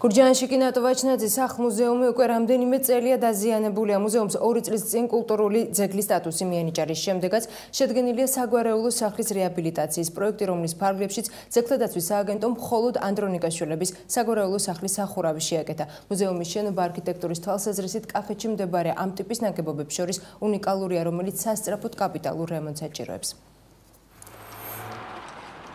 გურჯაანში კინატოვაჩნაძის სახლ-მუზეუმი უკვე რამდენიმე წელია დაზიანებულია. მუზეუმს 2 წლის წინ კულტურული ძეგლის სტატუსი მიენიჭა, შემდეგაც შედგენილია საგვარეულო სახლის რეაბილიტაციის პროექტი, რომლის ფარგლებშიც ძეგლთა დაცვის სააგენტომ მხოლოდ ანდრონიკაშვილების საგვარეულო სახლის სახურავი შეაკეთა. მუზეუმის შენობა არქიტექტურის თვალსაზრისით კახეთში მდებარე ამ ტიპის ნაგებობებს შორის უნიკალურია, რომელიც სასწრაფოდ კაპიტალურ რემონტს საჭიროებს.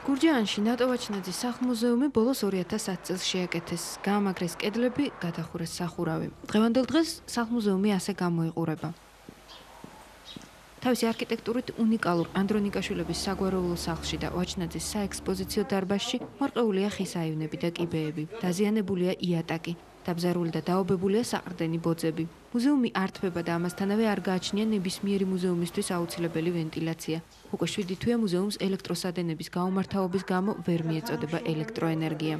გურჯაანში ნატოვაჩნაძის სახლ-მუზეუმი ბოლოს 2010 წელს შეაკეთეს. გაამაგრეს კედლები, გადახურეს სახურავი. დღევანდელ დღეს სახლ-მუზეუმი ასე გამოიყურება. თავისი არქიტექტურით უნიკალურ ანდრონიკაშვილების საგვარეულო სახლში და ვაჩნაძის საექსპოზიციო დარბაზში მორყეულია ხის აივნები და კიბეები. დაზიანებულია იატაკი. დაბზარული და დაობებულია საყრდენი ბოძები. მუზეუმი ართმება და ამასთანავე არ გააჩნია ნებისმიერი მუზეუმისთვის აუცილებელი ვენტილაცია. უკვე 7 თვეა მუზეუმს ელექტროსადენების გაუმართავობის გამო ვერ მიეწოდება ელექტროენერგია.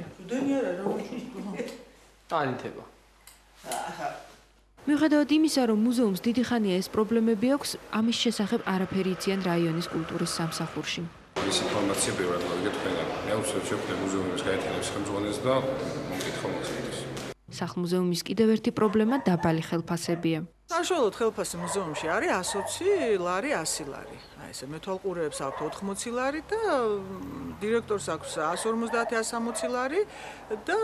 მიუხედავად იმისა, რომ მუზეუმს დიდი ხანია ეს პრობლემები აქვს, ამის შესახებ არაფერი იციან რაიონის კულტურის სამსახურში. ეს ინფორმაცია ბევრად გავიგეთ თქვენგან. მე ვუწევთ შექმნილ მუზეუმის გაერთიანების ხელმძღვანელს და მომკითხო მოხდეს. სახლ-მუზეუმის კიდევ ერთი პრობლემა დაბალი ხელფასებია. საშუალოდ ხელფასი მუზეუმში არის 120 ლარი, 100 ლარი. აი ესე მეთვალყურეებს აქვთ 80 ლარი და დირექტორს აქვს 150, 160 ლარი და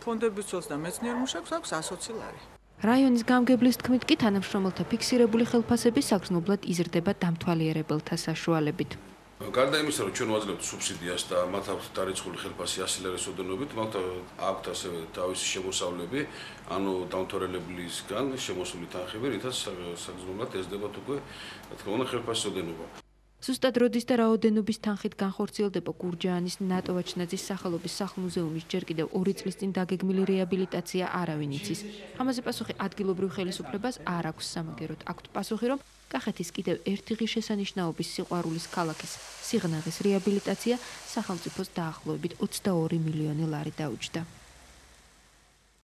ფონდების ცოლს და მეცნიერ მუშაკს აქვს 120 ლარი. რაიონის გამგებლის თქმით კი თანამშრომელთა ფიქსირებული ხელფასები საგრძნობლად იზრდება დამთვალიერებელთა საშუალებით. გარდა იმისა, რომ ჩვენ ვაძლევთ სუბსიდიას და მათ აქვთ დარიცხული ხელფასი 100 ლარის ოდენობით, მათ აქვთ ასევე თავისი შემოსავლები, ანუ დამთვალიერებელისგან შემოსული თანხები, რითაც საგრძნობლად ეზრდებათ უკვე, რა თქმა უნდა, ხელფასის ოდენობა. ზუსტად როდის და რაოდენობის თანხით განხორციელდება გურჯაანის ნატოვაჩნაძის სახელობის სახლ-მუზეუმის ჯერ კიდევ 2 წლის წინ დაგეგმილი რეაბილიტაცია არავინ იცის. ამაზე პასუხი ადგილობრივ ხელისუფლებას არ აქვს, სამაგეროდ აქვთ პასუხი, რომ კახეთის კიდევ ერთი ღირსშესანიშნაობის სიყვარულის ქალაქის სიღნაღის რეაბილიტაცია სახელმწიფოს დაახლოებით 22 მილიონი ლარი დაუჯდა.